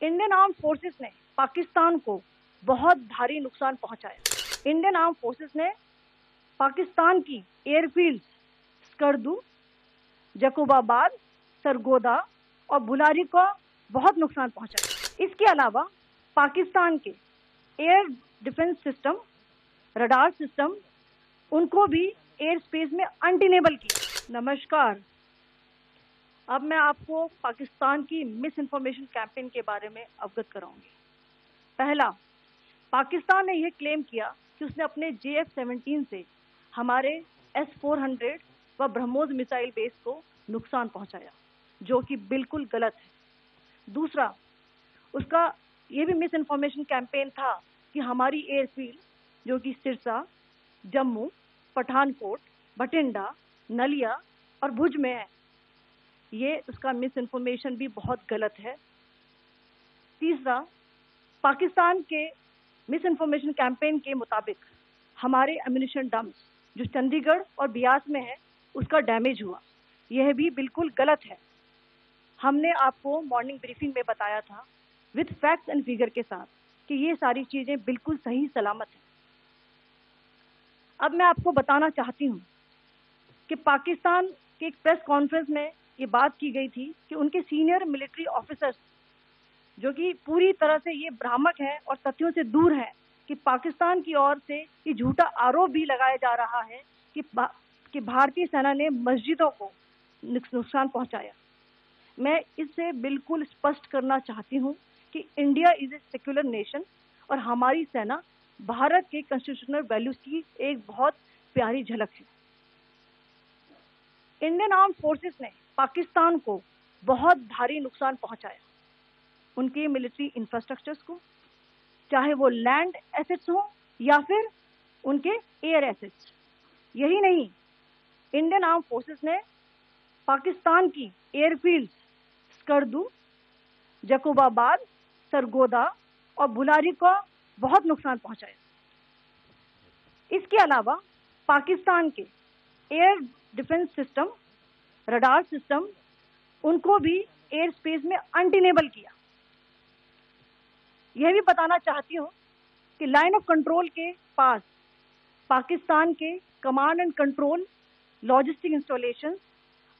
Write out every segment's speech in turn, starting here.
Indian arm forces ने पाकिस्तान को बहुत भारी नुकसान पहुंचाया। इंडियन आर्म फोर्सेस ने पाकिस्तान की एयरफील्ड स्कर्दू, जकोबाबाद, सरगोदा और बुलारी को बहुत नुकसान पहुंचाया। इसके अलावा पाकिस्तान के air defence system, radar system, उनको भी एयर स्पेस में अनटेनेबल किया। नमस्कार, अब मैं आपको पाकिस्तान की मिस इन्फॉर्मेशन कैंपेन के बारे में अवगत कराऊंगी। पहला, पाकिस्तान ने यह क्लेम किया कि उसने अपने JF-17 से हमारे S-400 व ब्रह्मोस मिसाइल बेस को नुकसान पहुंचाया, जो कि बिल्कुल गलत है। दूसरा, उसका यह भी मिस इन्फॉर्मेशन कैंपेन था कि हमारी एयरफील्ड जो कि सिरसा, जम्मू, पठानकोट, बठिंडा, नलिया और भुज में है, ये उसका मिस इन्फॉर्मेशन भी बहुत गलत है। तीसरा, पाकिस्तान के मिस इन्फॉर्मेशन कैंपेन के मुताबिक हमारे एम्यूनिशन डम्प्स जो चंडीगढ़ और बियास में है उसका डैमेज हुआ, यह भी बिल्कुल गलत है। हमने आपको मॉर्निंग ब्रीफिंग में बताया था विद फैक्ट्स एंड फिगर के साथ कि ये सारी चीजें बिल्कुल सही सलामत हैं। अब मैं आपको बताना चाहती हूँ कि पाकिस्तान के एक प्रेस कॉन्फ्रेंस में ये बात की गई थी कि उनके सीनियर मिलिट्री ऑफिसर्स जो कि पूरी तरह से ये भ्रामक हैं और तथ्यों से दूर हैं कि पाकिस्तान की ओर से ये झूठा आरोप भी लगाया जा रहा है कि भारतीय सेना ने मस्जिदों को नुकसान पहुंचाया। मैं इससे बिल्कुल स्पष्ट करना चाहती हूं कि India is a secular nation और हमारी सेना भारत के कॉन्स्टिट्यूशनल वैल्यूज की एक बहुत प्यारी झलक है। इंडियन आर्म फोर्सेस ने पाकिस्तान को बहुत भारी नुकसान पहुंचाया, उनके मिलिट्री इंफ्रास्ट्रक्चर्स को, चाहे वो लैंड एसेट्स हो या फिर उनके एयर एसेट्स। यही नहीं, इंडियन आर्म फोर्सेस ने पाकिस्तान की एयरफील्ड स्कर्दू, जकोबाबाद, सरगोदा और बुलारी को बहुत नुकसान पहुंचाया। इसके अलावा पाकिस्तान के air defence system, radar system, उनको भी एयर स्पेस में अनटेनेबल किया। यह भी बताना चाहती हूँ कि लाइन ऑफ कंट्रोल के पास पाकिस्तान के command and control, logistic installation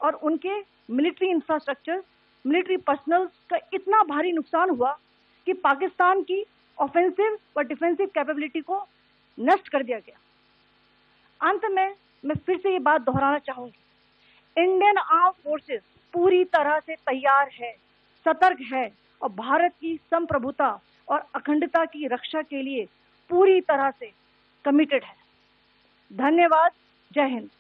और उनके मिलिट्री इंफ्रास्ट्रक्चर, मिलिट्री पर्सनल का इतना भारी नुकसान हुआ कि पाकिस्तान की ऑफेंसिव व डिफेंसिव कैपेबिलिटी को नष्ट कर दिया गया। अंत में मैं फिर से ये बात दोहराना चाहूंगी, इंडियन आर्म फोर्सेस पूरी तरह से तैयार है, सतर्क है और भारत की संप्रभुता और अखंडता की रक्षा के लिए पूरी तरह से कमिटेड है। धन्यवाद। जय हिंद।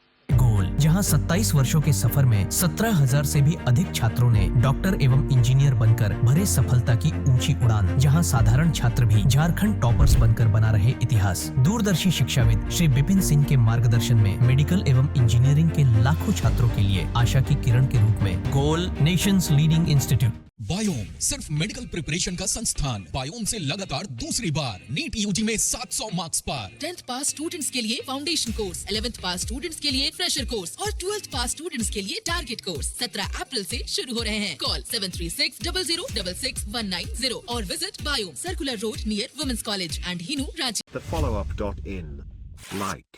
जहां 27 वर्षों के सफर में 17,000 से भी अधिक छात्रों ने डॉक्टर एवं इंजीनियर बनकर भरे सफलता की ऊंची उड़ान, जहां साधारण छात्र भी झारखंड टॉपर्स बनकर बना रहे इतिहास। दूरदर्शी शिक्षाविद श्री विपिन सिंह के मार्गदर्शन में मेडिकल एवं इंजीनियरिंग के लाखों छात्रों के लिए आशा की किरण के रूप में गोल, नेशंस लीडिंग इंस्टीट्यूट। बायोम सिर्फ मेडिकल प्रिपरेशन का संस्थान। बायोम से लगातार दूसरी बार नीट यूजी में 700 मार्क्स पार। 10th पास स्टूडेंट्स के लिए फाउंडेशन कोर्स, 11th पास स्टूडेंट्स के लिए फ्रेशर कोर्स और 12th पास स्टूडेंट्स के लिए टारगेट कोर्स 17 अप्रैल से शुरू हो रहे हैं। कॉल 7360066190 और visit Biome, circular road near women's college and Hinoo, Ranchi. thefollowup.in. Like,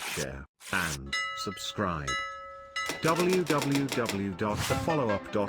share and subscribe. www.thefollowup.in